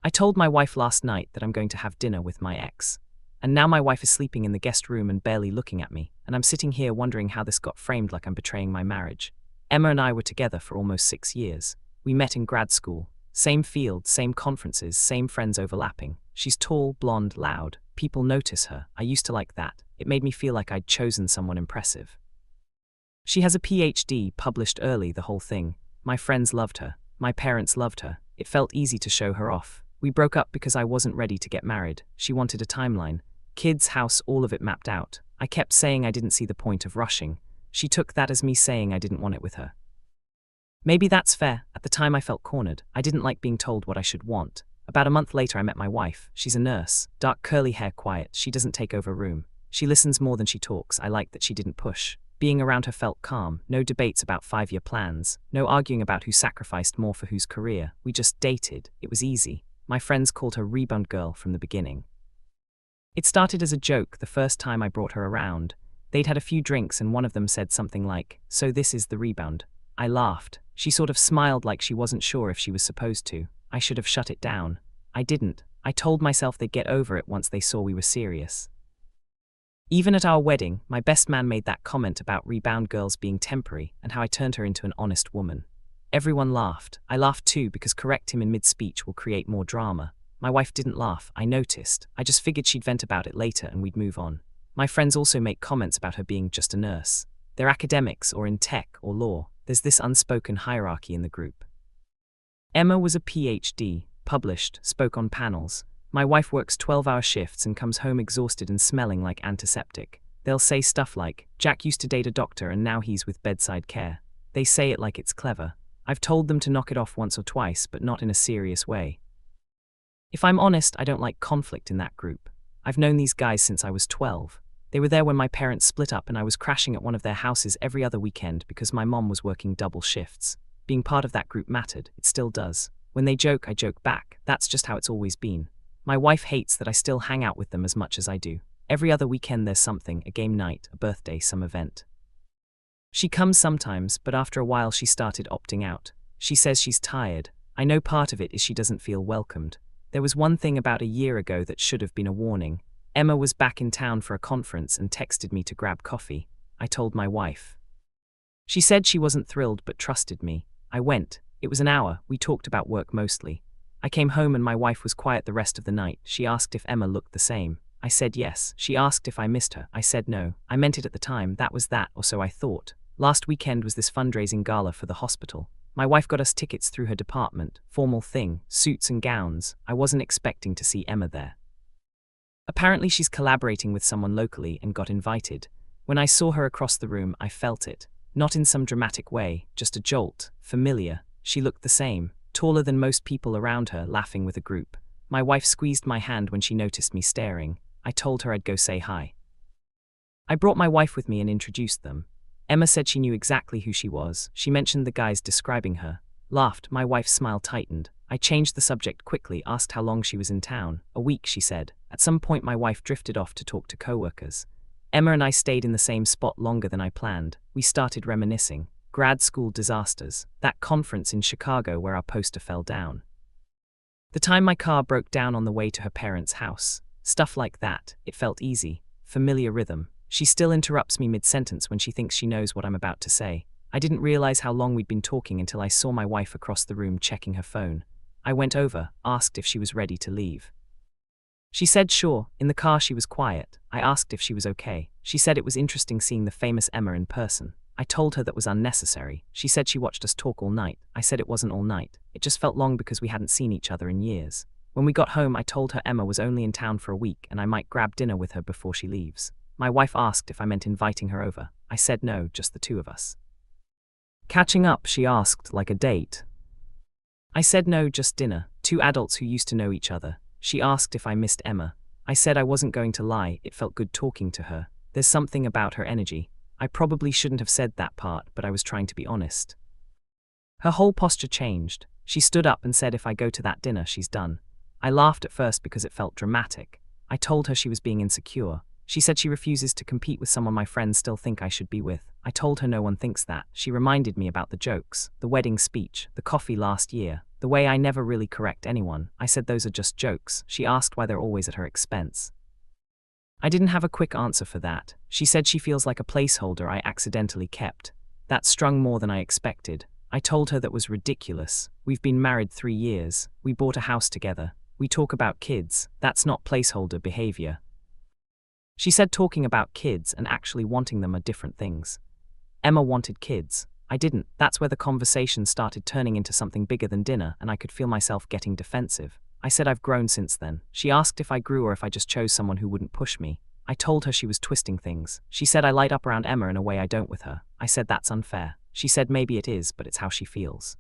I told my wife last night that I'm going to have dinner with my ex. And now my wife is sleeping in the guest room and barely looking at me, and I'm sitting here wondering how this got framed like I'm betraying my marriage. Emma and I were together for almost 6 years. We met in grad school. Same field, same conferences, same friends overlapping. She's tall, blonde, loud. People notice her. I used to like that. It made me feel like I'd chosen someone impressive. She has a PhD, published early, the whole thing. My friends loved her. My parents loved her. It felt easy to show her off. We broke up because I wasn't ready to get married. She wanted a timeline. Kids, house, all of it mapped out. I kept saying I didn't see the point of rushing. She took that as me saying I didn't want it with her. Maybe that's fair. At the time I felt cornered. I didn't like being told what I should want. About a month later I met my wife. She's a nurse. Dark curly hair, quiet. She doesn't take over a room. She listens more than she talks. I liked that she didn't push. Being around her felt calm. No debates about 5-year plans. No arguing about who sacrificed more for whose career. We just dated. It was easy. My friends called her Rebound Girl from the beginning. It started as a joke the first time I brought her around. They'd had a few drinks and one of them said something like, "So this is the rebound." I laughed. She sort of smiled like she wasn't sure if she was supposed to. I should have shut it down. I didn't. I told myself they'd get over it once they saw we were serious. Even at our wedding, my best man made that comment about rebound girls being temporary and how I turned her into an honest woman. Everyone laughed. I laughed too because correct him in mid-speech will create more drama. My wife didn't laugh. I noticed. I just figured she'd vent about it later and we'd move on. My friends also make comments about her being just a nurse. They're academics or in tech or law. There's this unspoken hierarchy in the group. Emma was a PhD, published, spoke on panels. My wife works 12-hour shifts and comes home exhausted and smelling like antiseptic. They'll say stuff like, "Jack used to date a doctor and now he's with bedside care." They say it like it's clever. I've told them to knock it off once or twice, but not in a serious way. If I'm honest, I don't like conflict in that group. I've known these guys since I was 12. They were there when my parents split up and I was crashing at one of their houses every other weekend because my mom was working double shifts. Being part of that group mattered. It still does. When they joke, I joke back. That's just how it's always been. My wife hates that I still hang out with them as much as I do. Every other weekend there's something, a game night, a birthday, some event. She comes sometimes, but after a while she started opting out. She says she's tired. I know part of it is she doesn't feel welcomed. There was one thing about a year ago that should have been a warning. Emma was back in town for a conference and texted me to grab coffee. I told my wife. She said she wasn't thrilled but trusted me. I went. It was an hour. We talked about work mostly. I came home and my wife was quiet the rest of the night. She asked if Emma looked the same. I said yes. She asked if I missed her. I said no. I meant it at the time. That was that, or so I thought. Last weekend was this fundraising gala for the hospital. My wife got us tickets through her department. Formal thing, suits and gowns. I wasn't expecting to see Emma there. Apparently she's collaborating with someone locally and got invited. When I saw her across the room, I felt it. Not in some dramatic way, just a jolt. Familiar. She looked the same. Taller than most people around her, laughing with a group. My wife squeezed my hand when she noticed me staring. I told her I'd go say hi. I brought my wife with me and introduced them. Emma said she knew exactly who she was. She mentioned the guys describing her. Laughed. My wife's smile tightened. I changed the subject quickly, asked how long she was in town. A week, she said. At some point my wife drifted off to talk to coworkers. Emma and I stayed in the same spot longer than I planned. We started reminiscing. Grad school disasters. That conference in Chicago where our poster fell down. The time my car broke down on the way to her parents' house. Stuff like that. It felt easy. Familiar rhythm. She still interrupts me mid-sentence when she thinks she knows what I'm about to say. I didn't realize how long we'd been talking until I saw my wife across the room checking her phone. I went over, asked if she was ready to leave. She said sure. In the car she was quiet. I asked if she was okay. She said it was interesting seeing the famous Emma in person. I told her that was unnecessary. She said she watched us talk all night. I said it wasn't all night. It just felt long because we hadn't seen each other in years. When we got home I told her Emma was only in town for a week and I might grab dinner with her before she leaves. My wife asked if I meant inviting her over. I said no, just the two of us. Catching up, she asked, like a date. I said no, just dinner. Two adults who used to know each other. She asked if I missed Emma. I said I wasn't going to lie, it felt good talking to her. There's something about her energy. I probably shouldn't have said that part, but I was trying to be honest. Her whole posture changed. She stood up and said if I go to that dinner, she's done. I laughed at first because it felt dramatic. I told her she was being insecure. She said she refuses to compete with someone my friends still think I should be with. I told her no one thinks that. She reminded me about the jokes, the wedding speech, the coffee last year. The way I never really correct anyone. I said those are just jokes. She asked why they're always at her expense. I didn't have a quick answer for that. She said she feels like a placeholder I accidentally kept. That strung more than I expected. I told her that was ridiculous. We've been married 3 years. We bought a house together. We talk about kids. That's not placeholder behavior. She said talking about kids and actually wanting them are different things. Emma wanted kids. I didn't. That's where the conversation started turning into something bigger than dinner, and I could feel myself getting defensive. I said I've grown since then. She asked if I grew or if I just chose someone who wouldn't push me. I told her she was twisting things. She said I light up around Emma in a way I don't with her. I said that's unfair. She said maybe it is, but it's how she feels.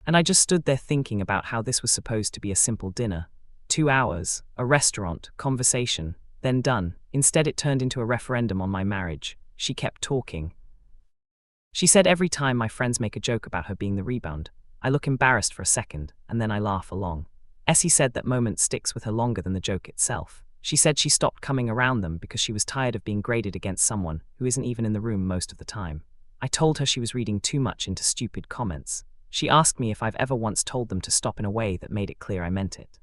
And I just stood there thinking about how this was supposed to be a simple dinner. 2 hours, a restaurant, conversation, then done. Instead it turned into a referendum on my marriage. She kept talking. She said every time my friends make a joke about her being the rebound, I look embarrassed for a second, and then I laugh along. Essie said that moment sticks with her longer than the joke itself. She said she stopped coming around them because she was tired of being graded against someone who isn't even in the room most of the time. I told her she was reading too much into stupid comments. She asked me if I've ever once told them to stop in a way that made it clear I meant it.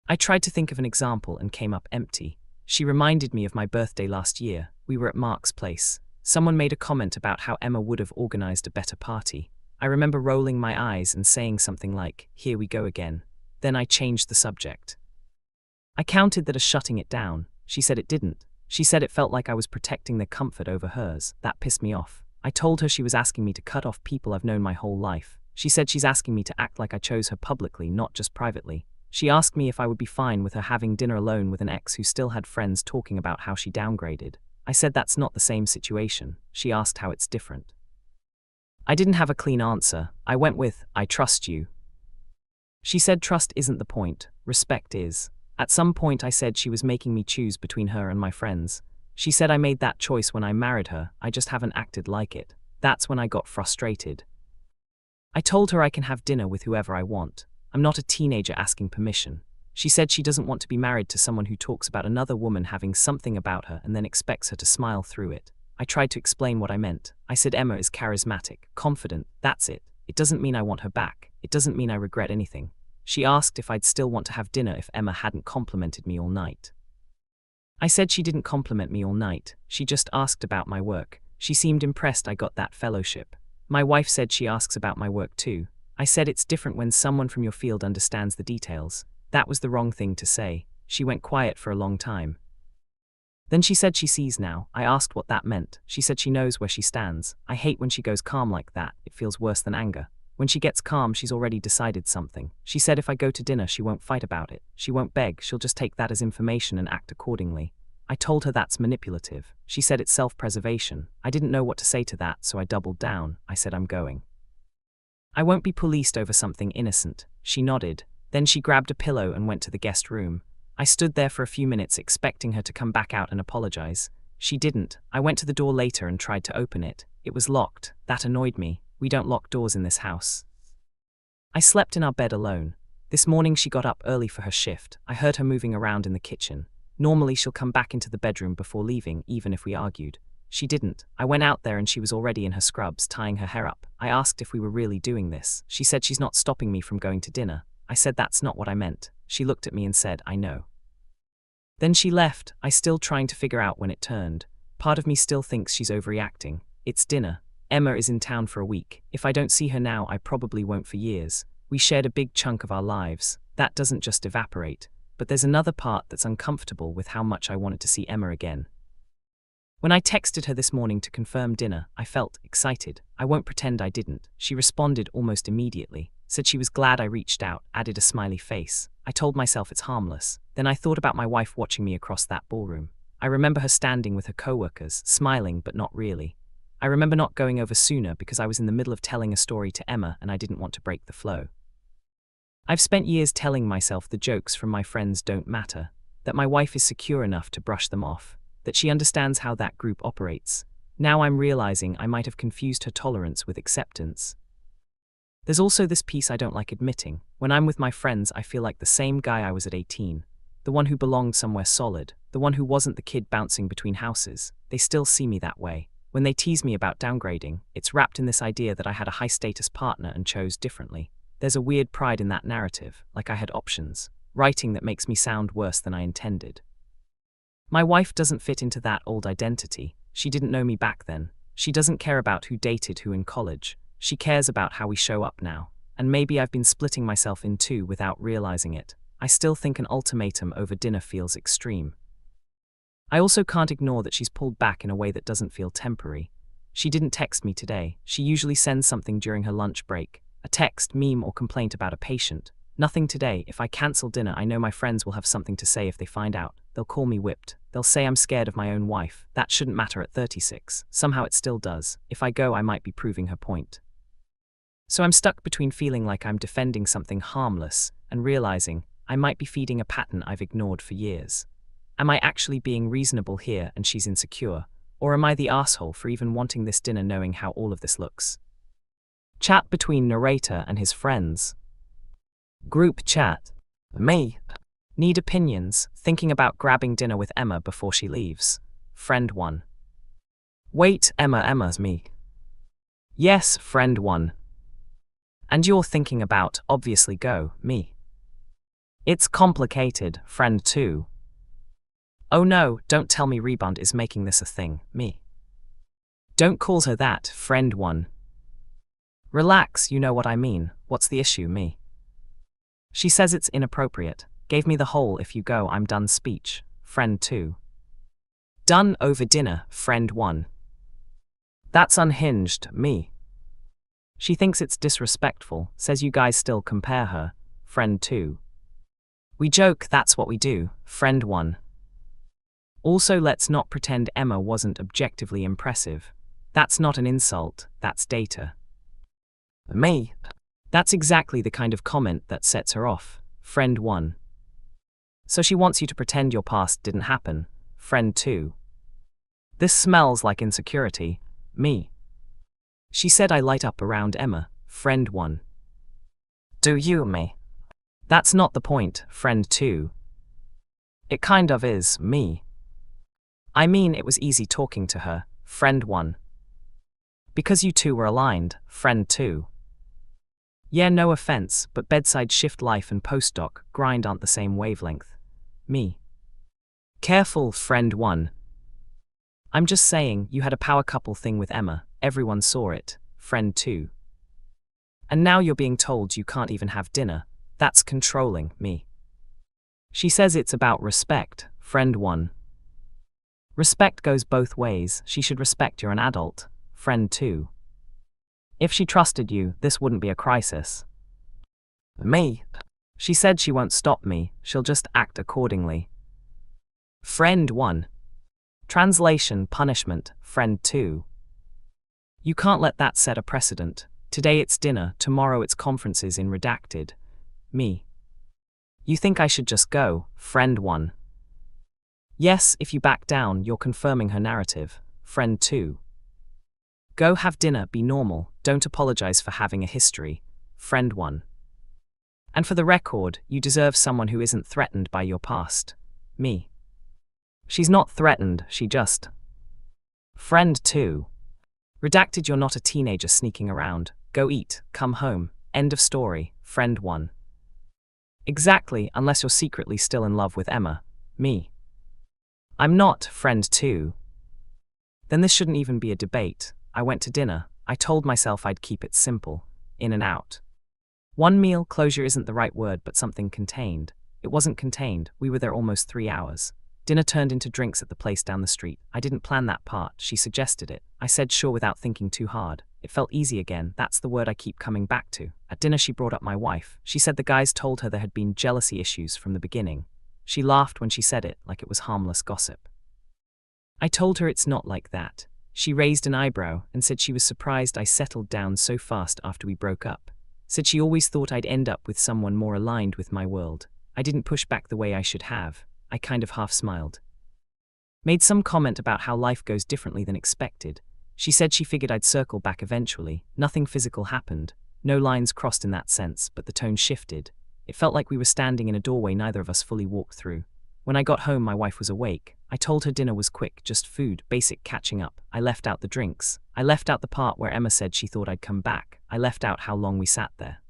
I tried to think of an example and came up empty. She reminded me of my birthday last year. We were at Mark's place. Someone made a comment about how Emma would have organized a better party. I remember rolling my eyes and saying something like, "Here we go again." Then I changed the subject. I counted that as shutting it down. She said it didn't. She said it felt like I was protecting their comfort over hers. That pissed me off. I told her she was asking me to cut off people I've known my whole life. She said she's asking me to act like I chose her publicly, not just privately. She asked me if I would be fine with her having dinner alone with an ex who still had friends talking about how she downgraded. I said that's not the same situation. She asked how it's different. I didn't have a clean answer. I went with, "I trust you." She said trust isn't the point, respect is. At some point I said she was making me choose between her and my friends. She said I made that choice when I married her, I just haven't acted like it. That's when I got frustrated. I told her I can have dinner with whoever I want. I'm not a teenager asking permission. She said she doesn't want to be married to someone who talks about another woman having something about her and then expects her to smile through it. I tried to explain what I meant. I said Emma is charismatic, confident, that's it. It doesn't mean I want her back. It doesn't mean I regret anything. She asked if I'd still want to have dinner if Emma hadn't complimented me all night. I said she didn't compliment me all night. She just asked about my work. She seemed impressed I got that fellowship. My wife said she asks about my work too. I said it's different when someone from your field understands the details. That was the wrong thing to say. She went quiet for a long time. Then she said she sees now. I asked what that meant. She said she knows where she stands. I hate when she goes calm like that. It feels worse than anger. When she gets calm, she's already decided something. She said if I go to dinner, she won't fight about it. She won't beg, she'll just take that as information and act accordingly. I told her that's manipulative. She said it's self-preservation. I didn't know what to say to that, so I doubled down. I said I'm going. I won't be policed over something innocent. She nodded. Then she grabbed a pillow and went to the guest room. I stood there for a few minutes expecting her to come back out and apologize. She didn't. I went to the door later and tried to open it. It was locked. That annoyed me. We don't lock doors in this house. I slept in our bed alone. This morning she got up early for her shift. I heard her moving around in the kitchen. Normally she'll come back into the bedroom before leaving, even if we argued. She didn't. I went out there and she was already in her scrubs, tying her hair up. I asked if we were really doing this. She said she's not stopping me from going to dinner. I said that's not what I meant. She looked at me and said, I know. Then she left, I still trying to figure out when it turned. Part of me still thinks she's overreacting. It's dinner. Emma is in town for a week. If I don't see her now, I probably won't for years. We shared a big chunk of our lives. That doesn't just evaporate. But there's another part that's uncomfortable with how much I wanted to see Emma again. When I texted her this morning to confirm dinner, I felt excited. I won't pretend I didn't. She responded almost immediately, said she was glad I reached out, added a smiley face. I told myself it's harmless. Then I thought about my wife watching me across that ballroom. I remember her standing with her coworkers, smiling but not really. I remember not going over sooner because I was in the middle of telling a story to Emma and I didn't want to break the flow. I've spent years telling myself the jokes from my friends don't matter, that my wife is secure enough to brush them off, that she understands how that group operates. Now I'm realizing I might have confused her tolerance with acceptance. There's also this piece I don't like admitting. When I'm with my friends, I feel like the same guy I was at 18. The one who belonged somewhere solid. The one who wasn't the kid bouncing between houses. They still see me that way. When they tease me about downgrading, it's wrapped in this idea that I had a high-status partner and chose differently. There's a weird pride in that narrative, like I had options. Writing that makes me sound worse than I intended. My wife doesn't fit into that old identity. She didn't know me back then. She doesn't care about who dated who in college. She cares about how we show up now. And maybe I've been splitting myself in two without realizing it. I still think an ultimatum over dinner feels extreme. I also can't ignore that she's pulled back in a way that doesn't feel temporary. She didn't text me today. She usually sends something during her lunch break. A text, meme, or complaint about a patient. Nothing today. If I cancel dinner, I know my friends will have something to say if they find out. They'll call me whipped. They'll say I'm scared of my own wife. That shouldn't matter at 36. Somehow it still does. If I go, I might be proving her point. So I'm stuck between feeling like I'm defending something harmless and realizing I might be feeding a pattern I've ignored for years. Am I actually being reasonable here and she's insecure? Or am I the asshole for even wanting this dinner knowing how all of this looks? Chat between narrator and his friends. Group chat. Me. Need opinions, thinking about grabbing dinner with Emma before she leaves. Friend 1. Wait, Emma's me. Yes, friend 1. And you're thinking about, obviously go, me. It's complicated, friend 2. Oh no, don't tell me Rebound is making this a thing, me. Don't call her that, friend 1. Relax, you know what I mean. What's the issue, me? She says it's inappropriate. Gave me the whole if you go I'm done speech, friend 2. Done over dinner, friend 1. That's unhinged, me. She thinks it's disrespectful, says you guys still compare her, friend 2. We joke, that's what we do, friend 1. Also, let's not pretend Emma wasn't objectively impressive. That's not an insult, that's data. Me. That's exactly the kind of comment that sets her off, friend 1. So she wants you to pretend your past didn't happen, friend 2. This smells like insecurity, me. She said I light up around Emma, friend 1. Do you, me? That's not the point, friend 2. It kind of is, me. I mean, it was easy talking to her, friend 1. Because you two were aligned, friend 2. Yeah, no offense, but bedside shift life and postdoc grind aren't the same wavelength. Me. Careful, friend 1. I'm just saying, you had a power couple thing with Emma, everyone saw it, friend 2. And now you're being told you can't even have dinner. That's controlling, me. She says it's about respect, friend 1. Respect goes both ways. She should respect you're an adult, friend 2. If she trusted you, this wouldn't be a crisis. Me. She said she won't stop me, she'll just act accordingly. Friend 1. Translation, punishment, friend 2. You can't let that set a precedent. Today it's dinner, tomorrow it's conferences in Redacted. Me. You think I should just go, friend 1. Yes, if you back down, you're confirming her narrative, friend 2. Go have dinner, be normal, don't apologize for having a history, friend 1. And for the record, you deserve someone who isn't threatened by your past, me. She's not threatened, she just. Friend 2. Redacted, you're not a teenager sneaking around. Go eat, come home, end of story, friend 1. Exactly, unless you're secretly still in love with Emma, me. I'm not, friend 2. Then this shouldn't even be a debate. I went to dinner. I told myself I'd keep it simple. In and out. One meal, closure isn't the right word, but something contained. It wasn't contained. We were there almost 3 hours. Dinner turned into drinks at the place down the street. I didn't plan that part. She suggested it. I said sure without thinking too hard. It felt easy again. That's the word I keep coming back to. At dinner she brought up my wife. She said the guys told her there had been jealousy issues from the beginning. She laughed when she said it, like it was harmless gossip. I told her it's not like that. She raised an eyebrow and said she was surprised I settled down so fast after we broke up. Said she always thought I'd end up with someone more aligned with my world. I didn't push back the way I should have. I kind of half smiled. Made some comment about how life goes differently than expected. She said she figured I'd circle back eventually. Nothing physical happened. No lines crossed in that sense, but the tone shifted. It felt like we were standing in a doorway neither of us fully walked through. When I got home, my wife was awake. I told her dinner was quick, just food, basic catching up. I left out the drinks. I left out the part where Emma said she thought I'd come back. I left out how long we sat there.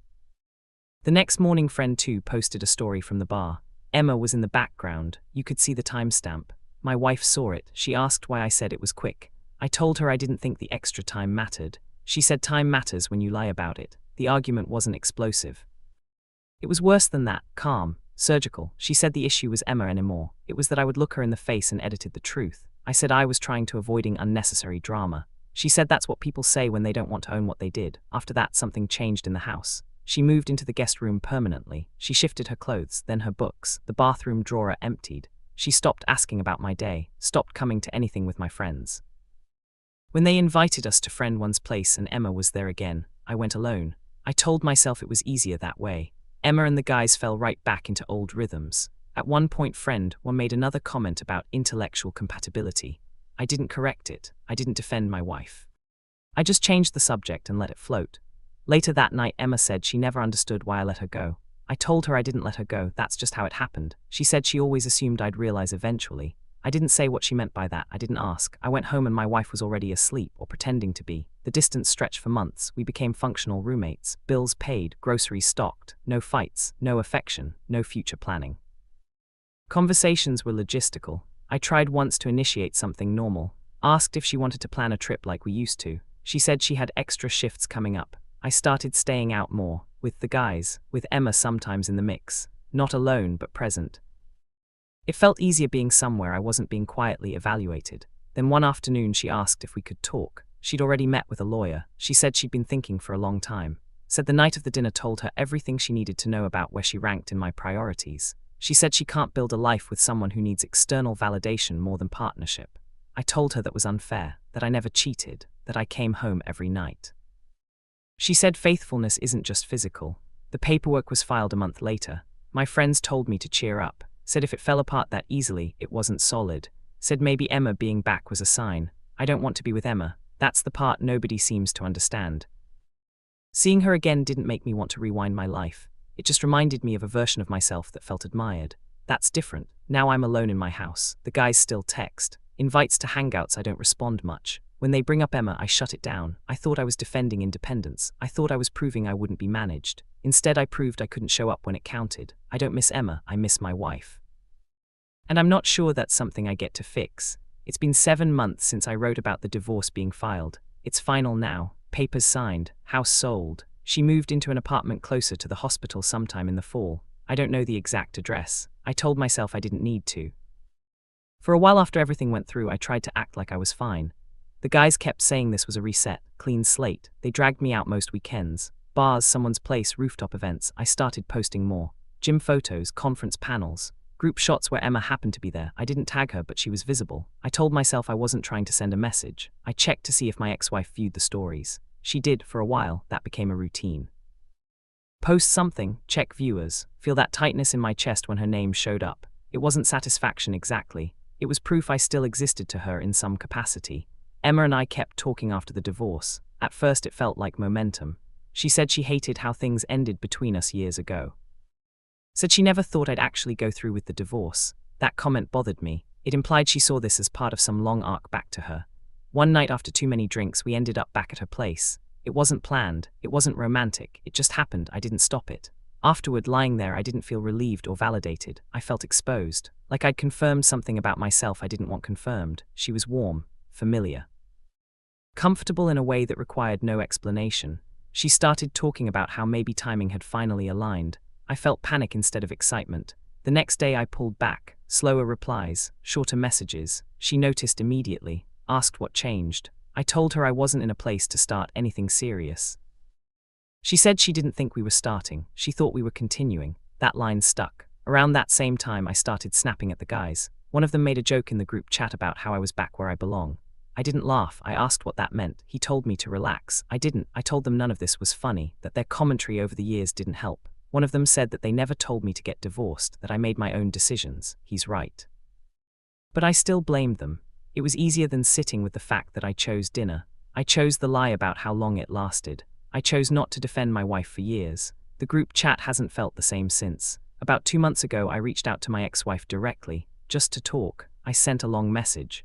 The next morning, friend 2 posted a story from the bar. Emma was in the background. You could see the timestamp. My wife saw it. She asked why I said it was quick. I told her I didn't think the extra time mattered. She said time matters when you lie about it. The argument wasn't explosive. It was worse than that, calm, surgical. She said the issue was Emma anymore. It was that I would look her in the face and edited the truth. I said I was trying to avoiding unnecessary drama. She said that's what people say when they don't want to own what they did. After that, something changed in the house. She moved into the guest room permanently. She shifted her clothes, then her books. The bathroom drawer emptied. She stopped asking about my day, stopped coming to anything with my friends. When they invited us to friend one's place and Emma was there again, I went alone. I told myself it was easier that way. Emma and the guys fell right back into old rhythms. At one point, friend one made another comment about intellectual compatibility. I didn't correct it. I didn't defend my wife. I just changed the subject and let it float. Later that night, Emma said she never understood why I let her go. I told her I didn't let her go, that's just how it happened. She said she always assumed I'd realize eventually. I didn't say what she meant by that, I didn't ask. I went home and my wife was already asleep, or pretending to be. The distance stretched for months. We became functional roommates. Bills paid, groceries stocked. No fights, no affection, no future planning. Conversations were logistical. I tried once to initiate something normal. Asked if she wanted to plan a trip like we used to. She said she had extra shifts coming up. I started staying out more, with the guys, with Emma sometimes in the mix. Not alone, but present. It felt easier being somewhere I wasn't being quietly evaluated. Then one afternoon she asked if we could talk. She'd already met with a lawyer. She said she'd been thinking for a long time. Said the night of the dinner told her everything she needed to know about where she ranked in my priorities. She said she can't build a life with someone who needs external validation more than partnership. I told her that was unfair, that I never cheated, that I came home every night. She said faithfulness isn't just physical. The paperwork was filed a month later. My friends told me to cheer up. Said if it fell apart that easily, it wasn't solid. Said maybe Emma being back was a sign. I don't want to be with Emma. That's the part nobody seems to understand. Seeing her again didn't make me want to rewind my life. It just reminded me of a version of myself that felt admired. That's different. Now I'm alone in my house. The guys still text. Invites to hangouts, I don't respond much. When they bring up Emma, I shut it down. I thought I was defending independence. I thought I was proving I wouldn't be managed. Instead, I proved I couldn't show up when it counted. I don't miss Emma, I miss my wife. And I'm not sure that's something I get to fix. It's been 7 months since I wrote about the divorce being filed. It's final now. Papers signed. House sold. She moved into an apartment closer to the hospital sometime in the fall. I don't know the exact address. I told myself I didn't need to. For a while after everything went through, I tried to act like I was fine. The guys kept saying this was a reset, clean slate. They dragged me out most weekends. Bars, someone's place, rooftop events. I started posting more. Gym photos, conference panels, group shots where Emma happened to be there. I didn't tag her, but she was visible. I told myself I wasn't trying to send a message. I checked to see if my ex-wife viewed the stories. She did for a while. That became a routine. Post something, check viewers. Feel that tightness in my chest when her name showed up. It wasn't satisfaction exactly. It was proof I still existed to her in some capacity. Emma and I kept talking after the divorce. At first it felt like momentum. She said she hated how things ended between us years ago. Said she never thought I'd actually go through with the divorce. That comment bothered me. It implied she saw this as part of some long arc back to her. One night after too many drinks, we ended up back at her place. It wasn't planned. It wasn't romantic. It just happened. I didn't stop it. Afterward, lying there, I didn't feel relieved or validated. I felt exposed. Like I'd confirmed something about myself I didn't want confirmed. She was warm, familiar. Comfortable in a way that required no explanation. She started talking about how maybe timing had finally aligned. I felt panic instead of excitement. The next day I pulled back. Slower replies, shorter messages. She noticed immediately, asked what changed. I told her I wasn't in a place to start anything serious. She said she didn't think we were starting. She thought we were continuing. That line stuck. Around that same time I started snapping at the guys. One of them made a joke in the group chat about how I was back where I belong. I didn't laugh. I asked what that meant. He told me to relax. I didn't. I told them none of this was funny, that their commentary over the years didn't help. One of them said that they never told me to get divorced, that I made my own decisions. He's right. But I still blamed them. It was easier than sitting with the fact that I chose dinner. I chose the lie about how long it lasted. I chose not to defend my wife for years. The group chat hasn't felt the same since. About 2 months ago, I reached out to my ex-wife directly, just to talk. I sent a long message.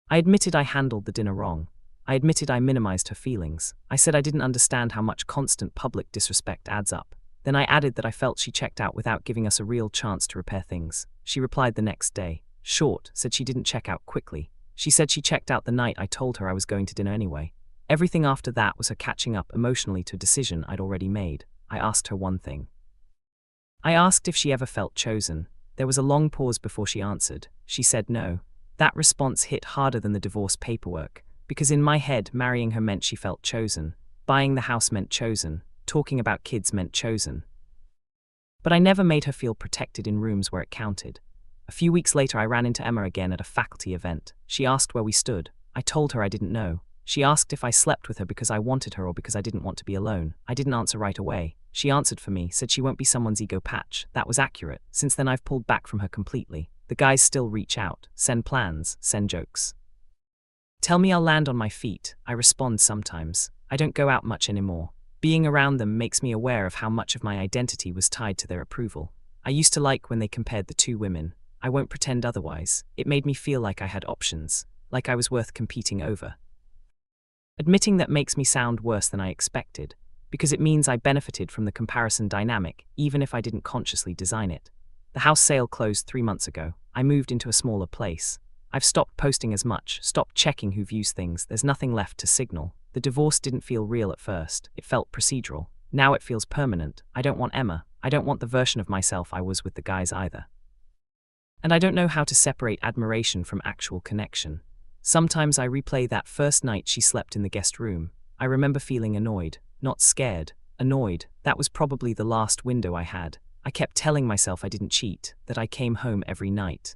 I admitted I handled the dinner wrong. I admitted I minimized her feelings. I said I didn't understand how much constant public disrespect adds up. Then I added that I felt she checked out without giving us a real chance to repair things. She replied the next day. Short, said she didn't check out quickly. She said she checked out the night I told her I was going to dinner anyway. Everything after that was her catching up emotionally to a decision I'd already made. I asked her one thing. I asked if she ever felt chosen. There was a long pause before she answered. She said no. That response hit harder than the divorce paperwork, because in my head, marrying her meant she felt chosen. Buying the house meant chosen. Talking about kids meant chosen. But I never made her feel protected in rooms where it counted. A few weeks later, I ran into Emma again at a faculty event. She asked where we stood. I told her I didn't know. She asked if I slept with her because I wanted her or because I didn't want to be alone. I didn't answer right away. She answered for me, said she won't be someone's ego patch. That was accurate. Since then, I've pulled back from her completely. The guys still reach out, send plans, send jokes. Tell me I'll land on my feet. I respond sometimes. I don't go out much anymore. Being around them makes me aware of how much of my identity was tied to their approval. I used to like when they compared the two women. I won't pretend otherwise. It made me feel like I had options, like I was worth competing over. Admitting that makes me sound worse than I expected, because it means I benefited from the comparison dynamic, even if I didn't consciously design it. The house sale closed 3 months ago. I moved into a smaller place. I've stopped posting as much, stopped checking who views things. There's nothing left to signal. The divorce didn't feel real at first. It felt procedural. Now it feels permanent. I don't want Emma. I don't want the version of myself I was with the guys either. And I don't know how to separate admiration from actual connection. Sometimes I replay that first night she slept in the guest room. I remember feeling annoyed, not scared, annoyed. That was probably the last window I had. I kept telling myself I didn't cheat, that I came home every night.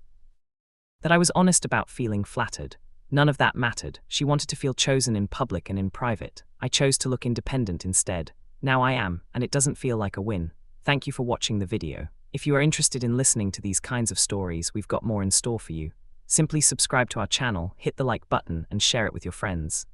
That I was honest about feeling flattered. None of that mattered. She wanted to feel chosen in public and in private. I chose to look independent instead. Now I am, and it doesn't feel like a win. Thank you for watching the video. If you are interested in listening to these kinds of stories, we've got more in store for you. Simply subscribe to our channel, hit the like button, and share it with your friends.